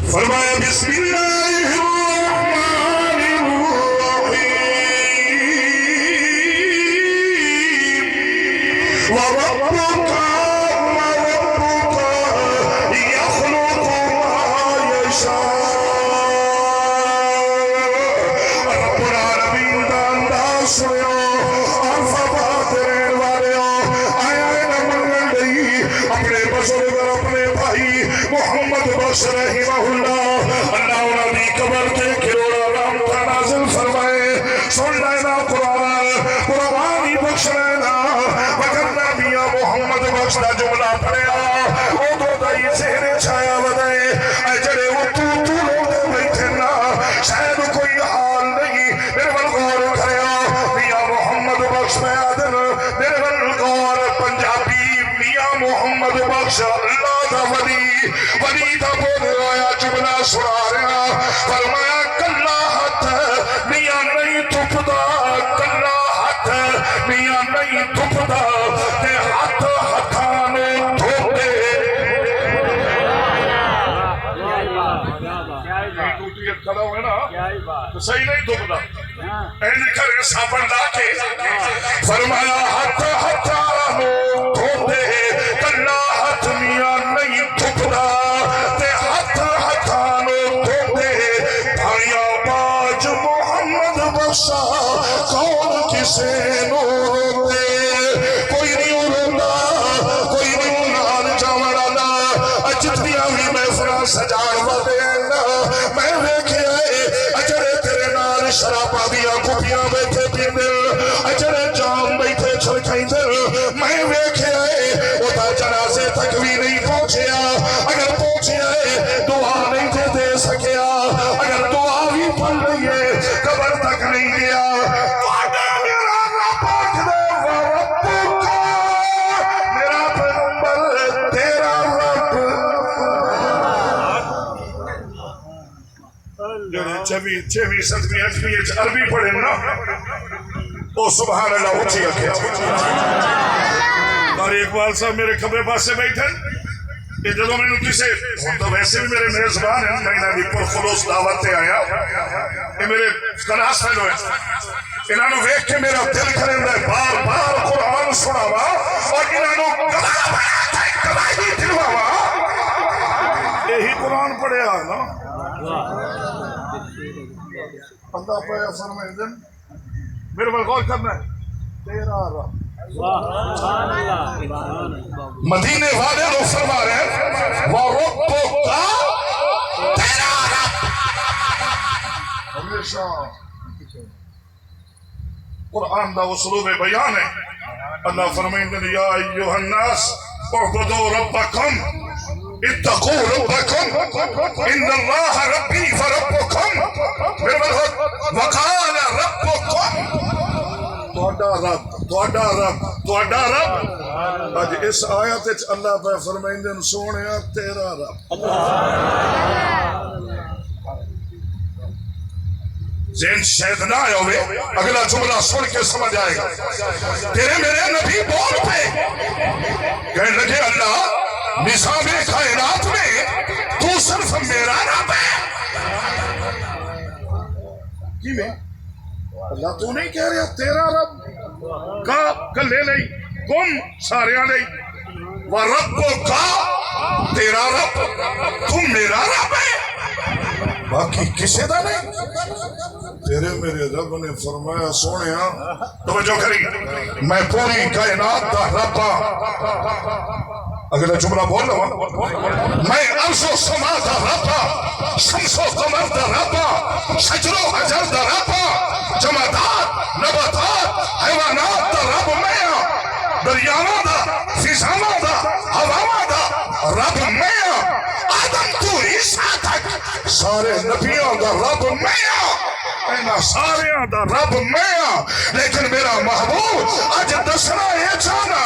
فرمایا بسم اللہ الرحمن الرحیم وربک یخلق ما یشاء رب العالمین دا انداز سنو الفبات رہن والے آیا نہ منگل گئی اپنے بزرگ اور اپنے بھائی محمد بخش رحمہ اللہ اللہ انہوں نے قبر کے کروڑا رام کا نازل فرمائے سن لینا قرآن بخش لینا وگرنہ میاں محمد بخش کا جملہ پڑیا او دو دائی سہنے چھایا بدائے اے جڑے وہ تو لوگ دے بیٹھے نا شاید کوئی حال نہیں میرے والغور کھریا میاں محمد بخش میں آدن میرے والغور پنجابی میاں محمد بخش اللہ دا ولی دا بولے آیا جملہ سنا رہا فرمایا کلا ہاتھ میاں نہیں تھپدا کلا ہاتھ میاں نہیں تھپدا تے ہاتھ ہتھانے دھوتے کھڑا ہوئے نا تو صحیح نہیں دھپدا اینی کرے سابن لا کے فرمایا ہاتھ ہتھانے دھوتے کلا ہاتھ میاں نہیں تھپدا کون کسے نورتے کوئی نہیں رونا کوئی نہیں نال جاوڑانا جتنیاں بھی محفلہ سجان ودینا میں ویکھے اجڑے تیرے نال شراباں دیاں کپیاں بیٹھے پیندے اجڑے جام بیٹھے چھڑکائندے میں ویکھے او تا جنازے تک بھی نہیں پہنچیا اگر پہنچیا دعا نہیں دے سکیا اگر دعا بھی پڑھ لئیے قبر تک نہیں گیا میرا پیغمبر تیرا رب جڑے چھویں ستویں اٹھویں عربی پڑھے نا او سبحان اللہ اچھی رکھے اور اقبال صاحب میرے کھبے پاس سے بیٹھے کہ جدو میں نے کسے تو ویسے بھی میرے میزبان ہیں میں نے پر خلوص دعوت آیا یہ میرے کلاس فیلو ہیں انہوں نے ویکھ کے میرا دل کرندہ ہے بار بار قرآن سناوا اور انہوں نے گواہی دلواوا یہی قرآن پڑھے آ نا اللہ پہ فرمائے دن میرے پر غور کرنا ہے تیرا رب مدینے والے لوگ فرما رہے ہیں وَرَبُّكَ تیرا رب ہمیشہ قرآن دا اسلوب بیان ہے اللہ فرمائیں یا ایوہ الناس اعبدوا ربکم اتقوا ربکم ان اللہ ربی فربکم وقال ربکم تہاڈا رب اج اس آیت وچ اللہ پہ فرمائندے سونیا تیرا رب ذہن شاید نہ آیا ہوئے اگلا جملہ سن کے سمجھ آئے گا تیرے میرے نبی بول پہ کہنے لگے اللہ نظام کائنات میں تو صرف میرا رب ہے کی میں اللہ تو نہیں کہہ رہا تیرا رب کا کلے نہیں کم سارے نہیں وَرَبُّكَ تیرا رب تم میرا رب ہے باقی کسے دا نہیں تیرے میرے رب نے فرمایا سونیا توجہ کری میں پوری کائنات دا رب اگلا جملہ بول لو میں عرض و سما دا رب شمس و قمر دا رب شجر و حجر دا رب جمادات نباتات حیوانات دا رب میں دریاواں دا فضاواں دا ہواواں دا رب میں آدم تو عیسیٰ تک سارے نبیوں دا رب میں سارے دا رب میں لیکن میرا محبوب آج دسنا یہ چاہنا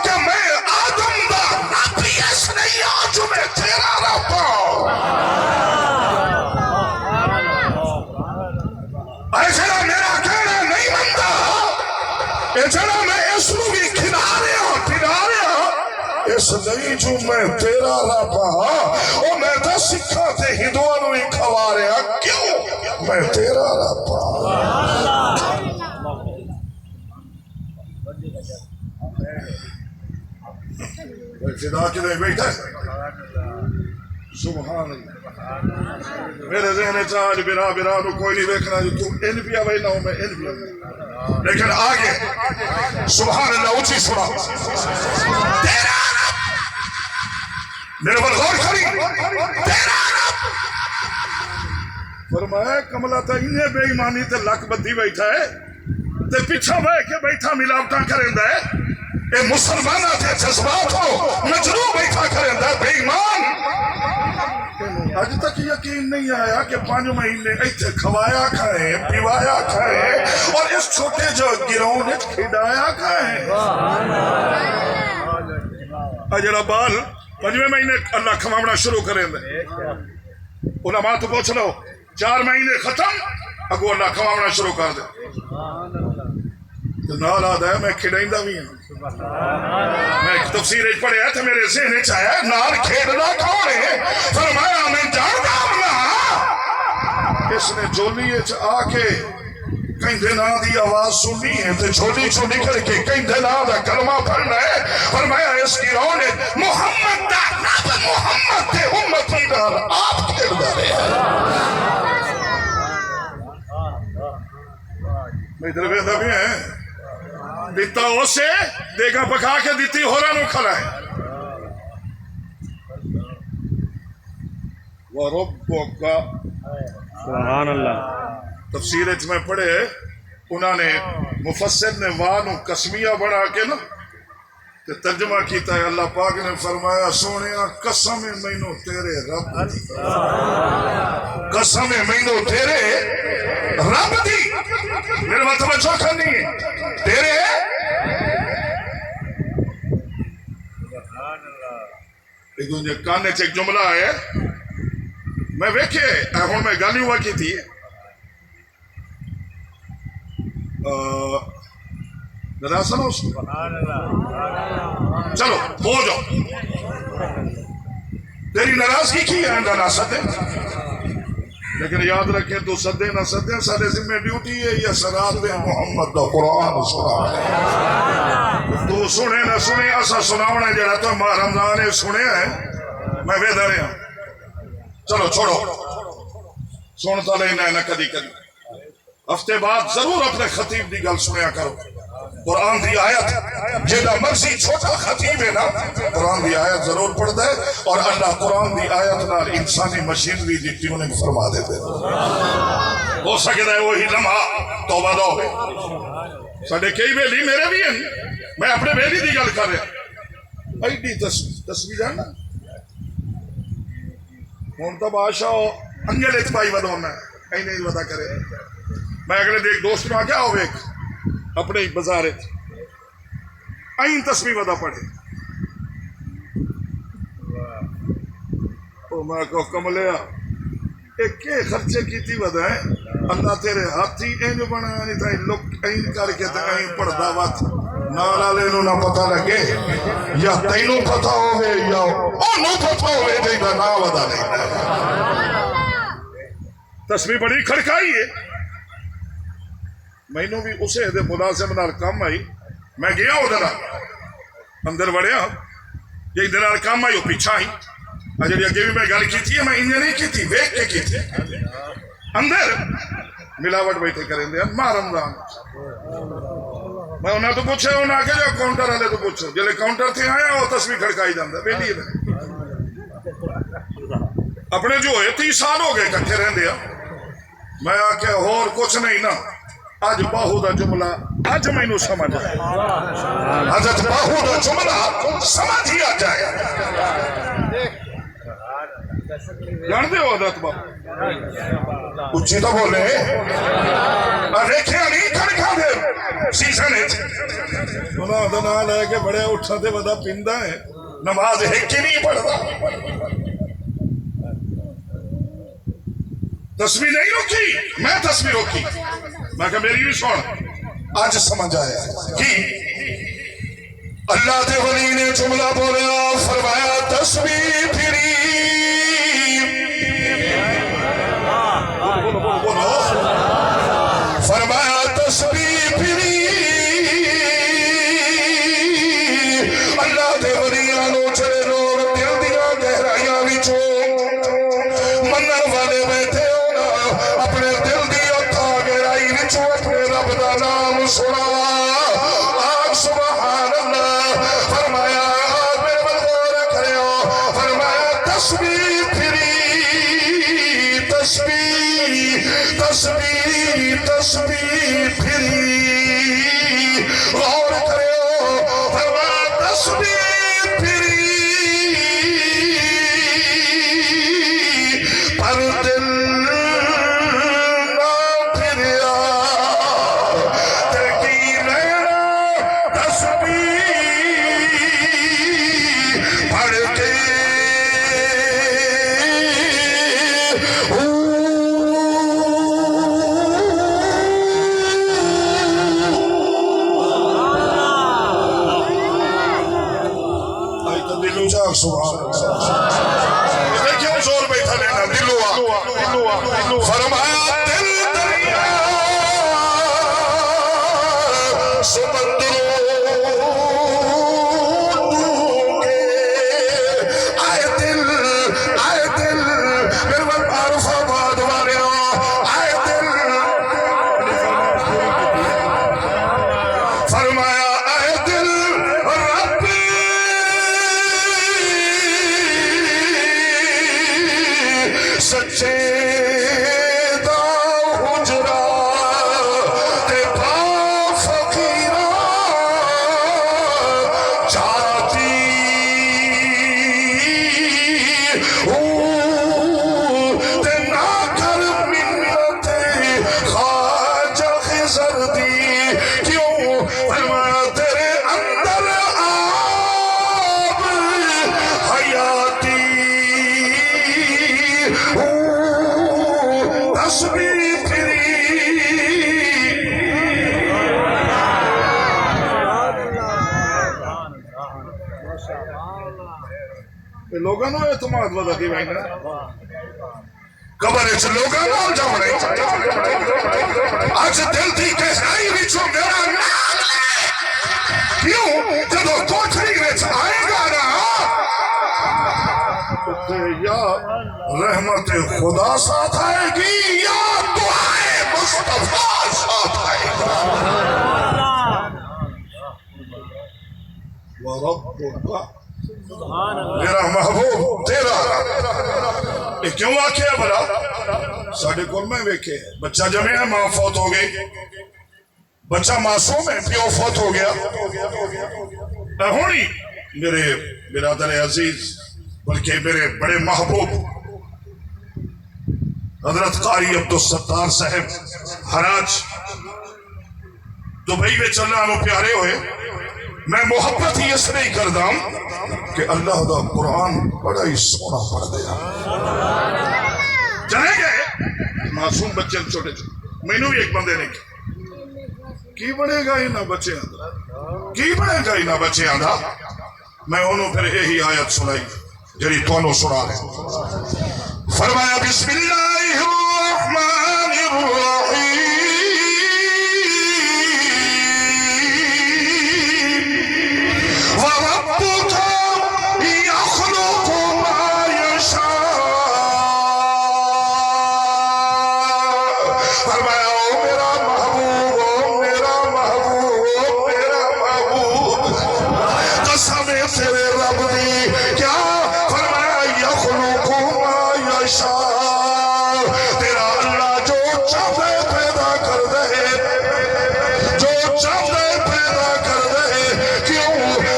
کہ میں آدم دا رب اس نہیں آج میں تیرا رب ایسا میرا کہنا نہیں بنتا ایسا میں اس کو بھی کھلا رہا اس نہیں دسی جو میں تیرا رب ہاں او میں تو سکھا تے ہندوؤں نو ہی کھوا رہا کیوں میں تیرا رب ہاں خدا کے لئے بیٹھا سبحان اللہ میرے ذہن چاہج برا نو کوئی نہیں دیکھنا جو تم ان بھی آوئی نہ ہو میں ان بھی آوئی لیکن آگے سبحان اللہ اچھی سنا تیرا رب میرے پر غور کری تیرا رب فرمایا کملہ تا انہیں بے ایمانی تے لک بدھی بیٹھا ہے تے پیچھا بے کے بیٹھا ملاوٹاں کرندہ ہے اے مسلمانہ تھے جذبات ہو مجروع بیٹھا کرندہ ہے بے ایمان آج تک یقین نہیں آیا کہ 5 مہینے ایتھے کھوایا کھائیں پیوایا کھائیں اور اس چھوٹے جو گراؤں نے کھڑایا کھائیں اجڑا بال 5 مہینے اللہ کھوانا شروع کریں دے علماء تو پوچھ لو 4 مہینے ختم اگو اللہ کھوانا شروع کر دے تو نال آدھا ہے میں کھڑائندہ بھی ہوں میں ایک تفسیر ایک پڑھے ہے تو میرے ذہن چاہیا نال کھیڑنا کون ہے فرمایا میں جانتا ہوں اس نے جولی آ کے کہیں دینا دی آواز سننی ہے تو جولی چو نکل کے کہیں دینا دا کلمہ پڑھنا ہے فرمایا اس کی رو نے محمد دا رب محمد تے امتی دا آپ کھیڑ دا رہے میں ادھر بیدہ بھی ہیں دیتا اسے دیکھا پکا کے دیتی ہو رہا نو کھلا ہے وَرَبُّكَ سبحان اللہ تفسیر میں پڑھے انہوں نے مفسر نے وانو قسمیہ بڑھا کے نا ترجمہ کیتا ہے اللہ پاک نے فرمایا سونیا قسم مینو تیرے رب دی قسم مینو تیرے رب دی میرے مطلب چوکھا نہیں ہے تیرے ایک دنیا کانے سے ایک جملہ ہے میں ویکھے ہوں میں گالی ہوا کی تھی نراسہ نا اس کو چلو ہو جاؤ تیری نرازگی کی ہے نراست ہے لیکن یاد رکھیں تو صدے نہ صدے سارے ذمہ ڈیوٹی ہے یا سرات محمد دا قرآن سنا تو سنے نہ سنے ایسا سناونا جڑا تو ماہ رمضان نے سنے ہیں میں بے دارے ہوں چلو چھوڑو سنتا لینا ہے نہ کدی کدی ہفتے بعد ضرور اپنے خطیب دی گل سنیا کرو قرآن دی آیت جیدہ مرضی چھوٹا خطیب ہے نا قرآن دی آیت ضرور پڑھ دے اور اللہ قرآن دی آیت نال انسانی مشینری دی ٹیوننگ فرما دیتے ہو سکتا ہے وہی لمحہ توبہ دو ساڑھے کئی بیلی میرے بھی ہیں میں اپنے بیلی دی گل کر رہا ایڈی تصویر جانا ہونتا بادشاہ انگل اتبائی ودونا ہے این نہیں ودا کرے میں اگلے دیکھ دوست میں آگیا ہوئے اپنے بزارے این تصویر ودا پڑھے او میں کہو کملیا ایک کے خرچے کی تھی ودا ہے اللہ تیرے ہاتھی این بنا نہیں تھا لوگ این کر کے تھا این پڑھ دعوت نالا لینو نہ پتہ لگے یا تینوں پتہ ہوئے یا انہوں پتہ ہوئے جیدہ نا ودا نہیں تصویر بڑی کھڑکائی ہے میں نے بھی اسے دے ملازم نال کام آئی میں گیا ادھر اندر بڑھیا یہ ادھر کام آئی وہ پیچھا آئی اجڑی اگے بھی میں گل کی تھی میں انہیں نہیں کی تھی ویک کے کی تھی اندر ملاوٹ بیٹھے کریں دے ماہ رمضان میں انہیں تو پوچھے انہیں آگے جو کاؤنٹر والے تو پوچھو جلے کاؤنٹر تھے آیا وہ تصویر کھڑکائی جاندہ بیلی ہے اپنے جو ہوئے 30 سال ہو گئے کٹھے رہن دیا میں آکے اور کچھ نہیں نا آج باہو دا جملہ آج میں انہوں سمجھ آئے حضرت باہو دا جملہ سمجھ ہی آ جائے جان دے ہو حضرت باہو اچھی تو بولے ریکھے نہیں کھڑکا دے سیزن ہے انہوں دنا لے کے بڑے اٹھا دے ودا پندہ ہے نماز ہے کی نہیں پڑھتا تصویر نہیں روکی میں تصویر روکی میں کہا میری بھی سوڑ آج سمجھ آیا کہ اللہ دے ولی نے جملہ بولیا فرمایا تسبیح پھری فرمایا تسبیح پھری اللہ دے ولیانو چلے لوگ دل دیا گہرائیاں وچوں منن والے بیٹھے ہونا اپنے دل دیا تھا گہرائی وچوں اپنے رب دا نام سنا آگ سبحان اللہ فرمایا میرے بلغور کرے فرمایا تسبیح پھری تسبیح تسبیح تسبیح پھری غور کرے فرمایا تسبیح پھری پر دل نہ پھریا ترکی لینا تسبیح پڑھ کے سبحان اللہ کیوں زور بیٹھا لینا دلوا فرمایا دل دریا سمندروں ڈوبے آئے دل میرے بل عارف آباد والے آئے دل فرمایا آئے دل رب سچے دا حجرا تے با فقیرہ چاہتی تے نہ کر منت خواجہ خضر دی کیوں فرمایا تیرے اندر آب حیاتی تسبیح پھری لوگاں نو اعتماد ودا کی بھائی قبر وچ لوگاں نال جاونے اج دل دی گہرائی وچوں میرا نام لے کیوں جدوں کوٹھری وچ آئے گا نا یا رحمت خدا ساتھ آئے گی یا دعائے مصطفیٰ ساتھ آئے گی وَرَبُّكَ میرا محبوب تیرا یہ کیوں آکھیا بھلا ساڑھے کول میں ویکھے بچہ جمع ہے ماں فوت ہو گئی بچہ معصوم ہے پیو فوت ہو گیا ہونی میرے برادر عزیز بلکہ میرے بڑے محبوب حضرت قاری عبدالستار صاحب حراج دبئی میں چلنا انہوں پیارے ہوئے میں محبت ہی اس نہیں کردام کہ اللہ دا قرآن بڑا ہی سونا پڑھ دیا چلے گئے معصوم بچے چھوٹے چھوٹے میں نے بھی ایک بندے نے کی بڑھے گا ہی نہ بچے آدھا کی بڑھے گا ہی نہ بچے آدھا میں انہوں پھر یہی آیت سنائی جری تونوں سنا رہے فرمایا بسم اللہ الرحمن الرحیم وَرَبُّكَ يَخْلُقُ مَا يَشَاءُ فرمایا او میرا محبوب او میرا محبوب میرا محبوب قسم ہے تیرے رب دی کیا تیرا اللہ جو چاہے پیدا کر دے جو چاہے پیدا کر دے کیوں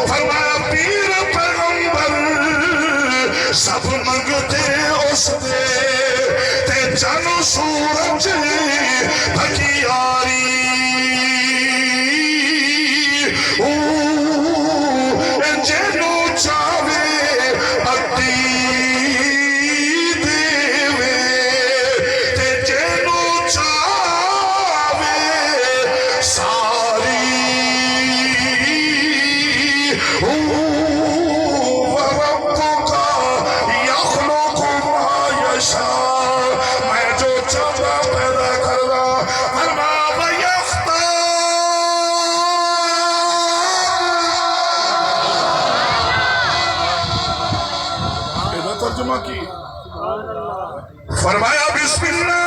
فرمایا پیر پیغمبر سب منگتے اس دے تے جن سورج بھگیاری جنو چاہے اتی ترجمہ کی فرمایا بسم اللہ